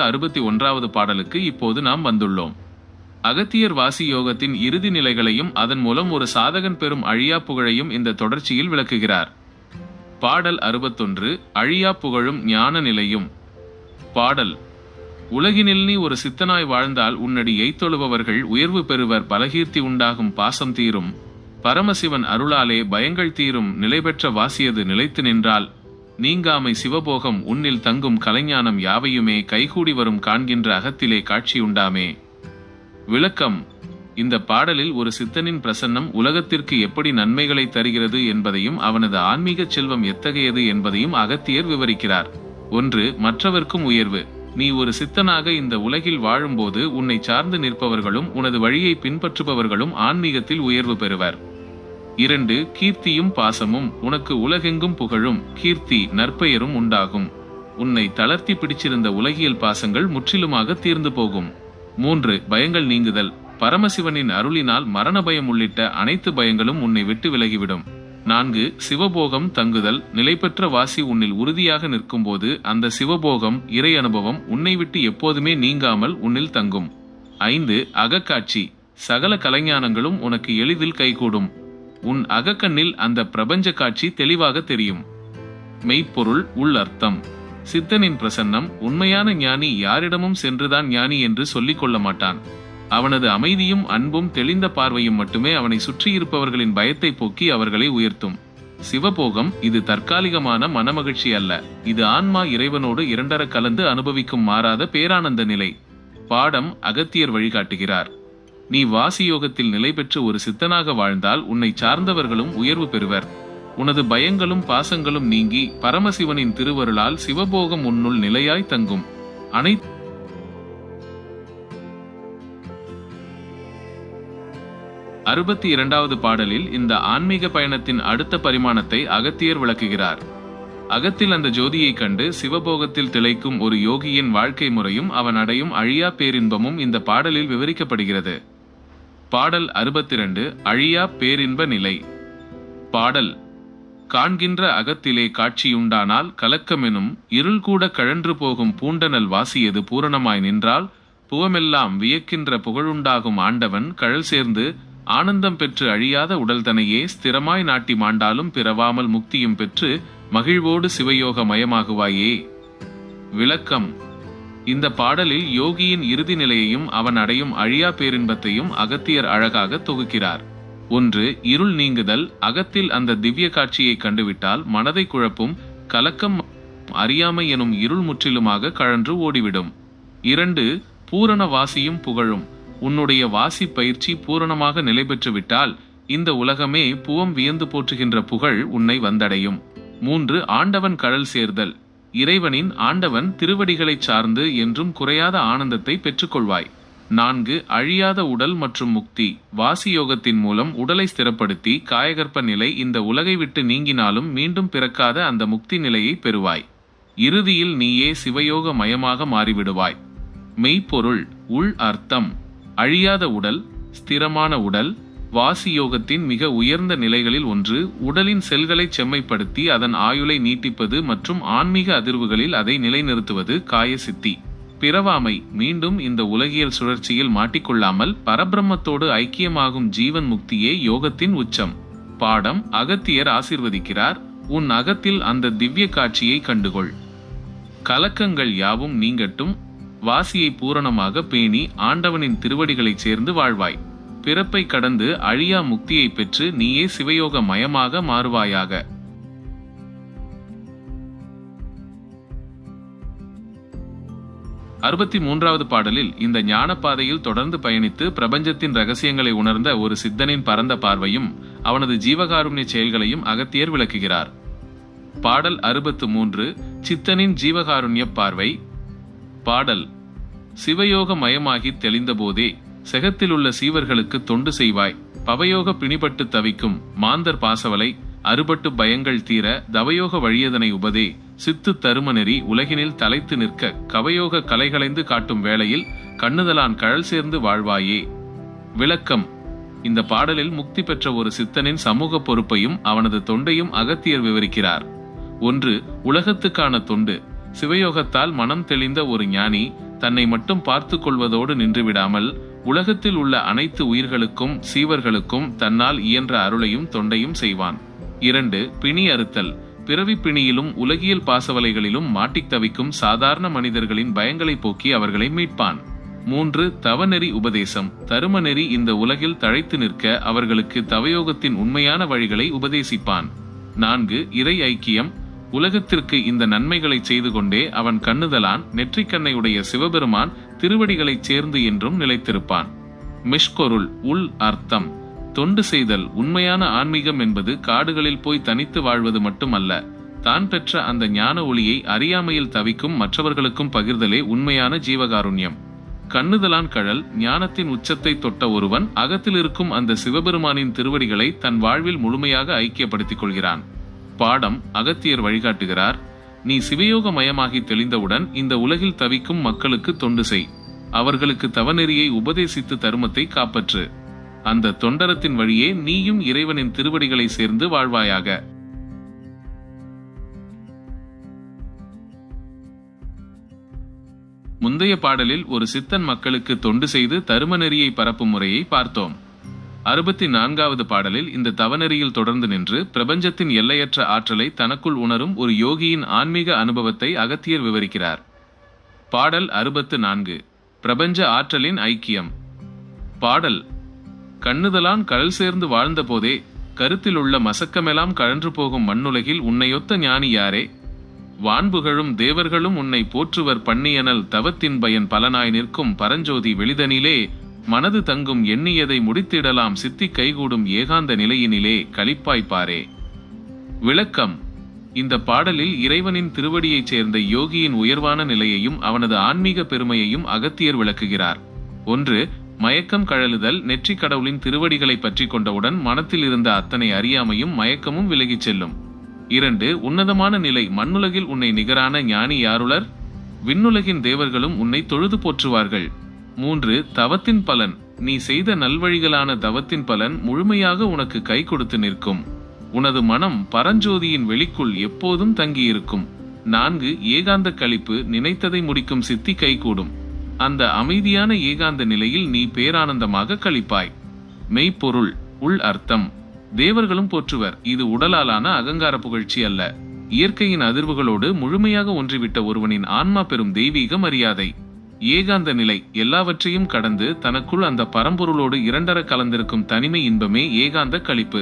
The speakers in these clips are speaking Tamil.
61வது பாடலுக்கு இப்போது நாம் வந்துள்ளோம். அகத்தியர் வாசி யோகத்தின் இறுதி நிலைகளையும் அதன் மூலம் ஒரு சாதகன் பெறும் அழியா புகழையும் இந்த தொடர்ச்சியில் விளக்குகிறார். பாடல் 61. அழியா புகழும் ஞான நிலையும். பாடல்: உலகினில் நீ ஒரு சித்தனாய் வாழ்ந்தால் உன்னடியை தொழுபவர்கள் உயர்வு பெறுவர், பலகீர்த்தி உண்டாகும், பாசம் தீரும், பரமசிவன் அருளாலே பயங்கள் தீரும், நிலைபெற்ற வாசியது நிலைத்து நின்றால் நீங்காமை சிவபோகம் உன்னில் தங்கும், கலைஞானம் யாவையுமே கைகூடி வரும், காண்கின்ற அகத்திலே காட்சியுண்டாமே. விளக்கம்: இந்த பாடலில் ஒரு சித்தனின் பிரசன்னம் உலகத்திற்கு எப்படி நன்மைகளை தருகிறது என்பதையும் அவனது ஆன்மீக செல்வம் எத்தகையது என்பதையும் அகத்தியர் விவரிக்கிறார். 1. மற்றவர்க்கும் உயர்வு. நீ ஒரு சித்தனாக இந்த உலகில் வாழும்போது உன்னை சார்ந்து நிற்பவர்களும் உனது வழியை பின்பற்றுபவர்களும் ஆன்மீகத்தில் உயர்வு பெறுவர். 2. கீர்த்தியும் பாசமும். உனக்கு உலகெங்கும் புகழும், கீர்த்தி, நற்பெயரும் உண்டாகும். உன்னை தளர்த்தி பிடிச்சிருந்த உலகியல் பாசங்கள் முற்றிலுமாக தீர்ந்து போகும். 3. பயங்கள் நீங்குதல். பரமசிவனின் அருளினால் மரண பயம் உள்ளிட்ட அனைத்து பயங்களும் உன்னை விட்டு விலகிவிடும். 4. சிவபோகம் தங்குதல். நிலைபெற்ற வாசி உன்னில் உறுதியாக நிற்கும்போது அந்த சிவபோகம், இறை அனுபவம் உன்னை விட்டு எப்போதுமே நீங்காமல் உன்னில் தங்கும். 5. அகக்காட்சி. சகல கலைஞானங்களும் உனக்கு எளிதில் கைகூடும். உன் அகக்கண்ணில் அந்த பிரபஞ்ச காட்சி தெளிவாக தெரியும். மெய்ப்பொருள், உள் அர்த்தம். சித்தனின் பிரசன்னம். உண்மையான ஞானி யாரிடமும் சென்றுதான் ஞானி என்று சொல்லிக் கொள்ள மாட்டான். அவனது அமைதியும் அன்பும் தெளிந்த பார்வையும் மட்டுமே அவனை சுற்றியிருப்பவர்களின் பயத்தை போக்கி அவர்களை உயர்த்தும். சிவபோகம் இது தற்காலிகமான மனமகிழ்ச்சி அல்ல, இது ஆன்மா இறைவனோடு இரண்டர கலந்து அனுபவிக்கும் மாறாத பேரானந்த நிலை. பாடம்: அகத்தியர் வழிகாட்டுகிறார். நீ வாசியோகத்தில் நிலை பெற்று ஒரு சித்தனாக வாழ்ந்தால் உன்னை சார்ந்தவர்களும் உயர்வு பெறுவர். உனது பயங்களும் பாசங்களும் நீங்கி பரமசிவனின் திருவருளால் சிவபோகம் உன்னுள் நிலையாய் தங்கும். 62வது பாடலில் இந்த ஆன்மீக பயணத்தின் அடுத்த பரிமாணத்தை அகத்தியர் விளக்குகிறார். அகத்தில் அந்த ஜோதியை கண்டு சிவபோகத்தில் திளைக்கும் ஒரு யோகியின் வாழ்க்கை முறையும் அவன் அடையும் அழியா பேரின்பமும் இந்த பாடலில் விவரிக்கப்படுகிறது. பாடல் 62. அழியா பேரின்ப நிலை. பாடல்: காண்கின்ற அகத்திலே காட்சியுண்டானால் கலக்கமெனும் இருள் கூட கழன்று போகும், பூண்டனல் வாசியது பூரணமாய் நின்றால் புவமெல்லாம் வியக்கின்ற புகழுண்டாகும், ஆண்டவன் கழல் சேர்ந்து ஆனந்தம் பெற்று அழியாத உடல்தனையே ஸ்திரமாய் நாட்டி மாண்டாலும் பிறவாமல் முக்தியும் பெற்று மகிழ்வோடு சிவயோக மயமாகுவாயே. விளக்கம்: இந்த பாடலில் யோகியின் இறுதி நிலையையும் அவன் அடையும் அழியா பேரின்பத்தையும் அகத்தியர் அழகாக தொகுக்கிறார். 1. இருள் நீங்குதல். அகத்தில் அந்த திவ்ய காட்சியை கண்டுவிட்டால் மனதை குழப்பும் கலக்கம், அறியாமை எனும் இருள் முற்றிலுமாக கழன்று ஓடிவிடும். 2. பூரண வாசியும் புகழும். உன்னுடைய வாசி பயிற்சி பூரணமாக நிலை பெற்றுவிட்டால் இந்த உலகமே புவம் வியந்து போற்றுகின்ற புகழ் உன்னை வந்தடையும். 3. ஆண்டவன் கழல் சேர்தல். இறைவனின், ஆண்டவன் திருவடிகளைச் சார்ந்து என்றும் குறையாத ஆனந்தத்தை பெற்றுக்கொள்வாய். 4. அழியாத உடல் மற்றும் முக்தி. வாசியோகத்தின் மூலம் உடலை ஸ்திரப்படுத்தி காயகற்ப நிலை இந்த உலகை விட்டு நீங்கினாலும் மீண்டும் பிறக்காத அந்த முக்தி நிலையை பெறுவாய். இறுதியில் நீயே சிவயோக மயமாக மாறிவிடுவாய். மெய்ப்பொருள், உள் அர்த்தம். அழியாத உடல், ஸ்திரமான உடல் வாசியோகத்தின் மிக உயர்ந்த நிலைகளில் ஒன்று. உடலின் செல்களை செம்மைப்படுத்தி அதன் ஆயுளை நீட்டிப்பது மற்றும் ஆன்மீக அதிர்வுகளில் அதை நிலைநிறுத்துவது காய சித்தி. பிறவாமை, மீண்டும் இந்த உலகியல் சுழற்சியில் மாட்டிக்கொள்ளாமல் பரபிரம்மத்தோடு ஐக்கியமாகும் ஜீவன் முக்தியே யோகத்தின் உச்சம். பாடம்: அகத்தியர் ஆசீர்வதிக்கிறார். உன் அகத்தில் அந்த திவ்ய காட்சியை கண்டுகொள். கலக்கங்கள் யாவும் நீங்கட்டும். வாசியை பூரணமாக பேணி ஆண்டவனின் திருவடிகளைச் சேர்ந்து வாழ்வாய். பிறப்பை கடந்து அழியா முக்தியை பெற்று நீயே சிவயோக மயமாக மாறுவாயாக. 63வது பாடலில் இந்த ஞான பாதையில் தொடர்ந்து பயணித்து பிரபஞ்சத்தின் ரகசியங்களை உணர்ந்த ஒரு சித்தனின் பரந்த பார்வையும் அவனது ஜீவகாருண்ய செயல்களையும் அகத்தியர் விளக்குகிறார். பாடல் 63. சித்தனின் ஜீவகாருண்ய பார்வை. பாடல்: சிவயோக மயமாகி தெளிந்தபோதே செகத்திலுள்ள சீவர்களுக்கு தொண்டு செய்வாய். பவயோக பிணிபட்டு தவிக்கும் மாந்தர் பாசவலை அறுபட்டு பயங்கள் தீர தவயோக வழியதனை உபதே சித்து தருமநெறி உலகினில் தலைத்து நிற்க கவயோக கலைகளைந்து காட்டும் வேளையில் கண்ணுதலான் கழல் சேர்ந்து வாழ்வாயே. விளக்கம்: இந்த பாடலில் முக்தி பெற்ற ஒரு சித்தனின் சமூக பொறுப்பையும் அவனது தொண்டையும் அகத்தியர் விவரிக்கிறார். 1. உலகத்துக்கான தொண்டு. சிவயோகத்தால் மனம் தெளிந்த ஒரு ஞானி தன்னை மட்டும் பார்த்து கொள்வதோடு நின்றுவிடாமல் உலகத்தில் உள்ள அனைத்து உயிர்களுக்கும் சீவர்களுக்கும் தன்னால் இயன்ற அருளையும் தொண்டையும் செய்வான். 2. பிணி அறுத்தல். பிறவி பிணியிலும் உலகியல் பாசவலைகளிலும் மாட்டித் தவிக்கும் சாதாரண மனிதர்களின் பயங்களை போக்கி அவர்களை மீட்பான். 3. தவநெறி உபதேசம். தருமநெறி இந்த உலகில் தழைத்து நிற்க அவர்களுக்கு தவயோகத்தின் உண்மையான வழிகளை உபதேசிப்பான். 4. இறை ஐக்கியம். உலகத்திற்கு இந்த நன்மைகளை செய்து கொண்டே அவன் கண்ணுதலான் நெற்றிக்கண்ணையுடைய சிவபெருமான் திருவடிகளைச் சேர்ந்து என்றும் நிலைத்திருப்பான். மிஷ்பொருள் உள் அர்த்தம். தொண்டு செய்தல். உண்மையான ஆன்மீகம் என்பது காடுகளில் போய் தனித்து வாழ்வது மட்டுமல்ல, தான் பெற்ற அந்த ஞான ஒளியை அறியாமையில் தவிக்கும் மற்றவர்களுக்கும் பகிர்தலே உண்மையான ஜீவகாருண்யம். கண்ணுதலான் கழல். ஞானத்தின் உச்சத்தை தொட்ட ஒருவன் அகத்தில் இருக்கும் அந்த சிவபெருமானின் திருவடிகளை தன் வாழ்வில் முழுமையாக ஐக்கியப்படுத்திக் கொள்கிறான். பாடம். அகத்தியர் வழிகாட்டுகிறார். நீ சிவயோக மயமாகி தெளிந்தவுடன் இந்த உலகில் தவிக்கும் மக்களுக்கு தொண்டு செய். அவர்களுக்கு தவநெறியை உபதேசித்து தருமத்தை காப்பற்று. அந்த தொண்டரத்தின் வழியே நீயும் இறைவனின் திருவடிகளை சேர்ந்து வாழ்வாயாக. முந்தைய பாடலில் ஒரு சித்தன் மக்களுக்கு தொண்டு செய்து தரும நெறியை பரப்பும் முறையை பார்த்தோம். 64வது பாடலில் இந்த தவநெறியில் தொடர்ந்து நின்று பிரபஞ்சத்தின் எல்லையற்ற ஆற்றலை தனக்குள் உணரும் ஒரு யோகியின் ஆன்மீக அனுபவத்தை அகத்தியர் விவரிக்கிறார். பாடல் 64. பிரபஞ்ச ஆற்றலின் ஐக்கியம். பாடல். கண்ணுதலான் கடல் சேர்ந்து வாழ்ந்த போதே கருத்திலுள்ள மசக்கமெல்லாம் கழன்று போகும் மண்ணுலகில் உன்னையொத்த ஞானி யாரே? வான்புகழும் தேவர்களும் உன்னை போற்றுவர் பண்ணியனல் தவத்தின் பயன் பலனாய் நிற்கும் பரஞ்சோதி வெளிதனிலே மனது தங்கும் எண்ணியதை முடித்திடலாம் சித்தி கைகூடும் ஏகாந்த நிலையினிலே களிப்பாய்ப்பாரே. விளக்கம். இந்த பாடலில் இறைவனின் திருவடியைச் சேர்ந்த யோகியின் உயர்வான நிலையையும் அவனது ஆன்மீக பெருமையையும் அகத்தியர் விளக்குகிறார். 1. மயக்கம் கழலுதல். நெற்றி கடவுளின் திருவடிகளை பற்றி கொண்டவுடன் மனத்தில் இருந்த அத்தனை அறியாமையும் மயக்கமும் விலகிச் செல்லும். 2. உன்னதமான நிலை. மண்ணுலகில் உன்னை நிகரான ஞானி யாருளர்? விண்ணுலகின் தேவர்களும் உன்னை தொழுது போற்றுவார்கள். 3. தவத்தின் பலன். நீ செய்த நல்வழிகளான தவத்தின் பலன் முழுமையாக உனக்கு கை கொடுத்து நிற்கும். உனது மனம் பரஞ்சோதியின் வெளிக்குள் எப்போதும் தங்கியிருக்கும். 4. ஏகாந்த களிப்பு. நினைத்ததை முடிக்கும் சித்தி கைகூடும். அந்த அமைதியான ஏகாந்த நிலையில் நீ பேரானந்தமாக களிப்பாய். மெய்ப்பொருள் உள் அர்த்தம். தேவர்களும் போற்றுவர். இது உடலாலான அகங்கார புகழ்ச்சி அல்ல. இயற்கையின் அதிர்வுகளோடு முழுமையாக ஒன்றிவிட்ட ஒருவனின் ஆன்மா பெறும் தெய்வீக மரியாதை. ஏகாந்த நிலை. எல்லாவற்றையும் கடந்து தனக்குள் அந்த பரம்பொருளோடு இரண்டர கலந்திருக்கும் தனிமை இன்பமே ஏகாந்த களிப்பு.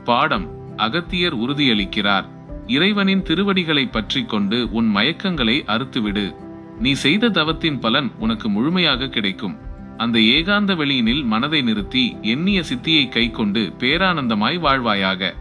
பாடம். அகத்தியர் உறுதியளிக்கிறார். இறைவனின் திருவடிகளை பற்றி கொண்டு உன் மயக்கங்களை அறுத்துவிடு. நீ செய்த தவத்தின் பலன் உனக்கு முழுமையாக கிடைக்கும். அந்த ஏகாந்த வெளியினில் மனதை நிறுத்தி எண்ணிய சித்தியை கை கொண்டு பேரானந்தமாய் வாழ்வாயாக.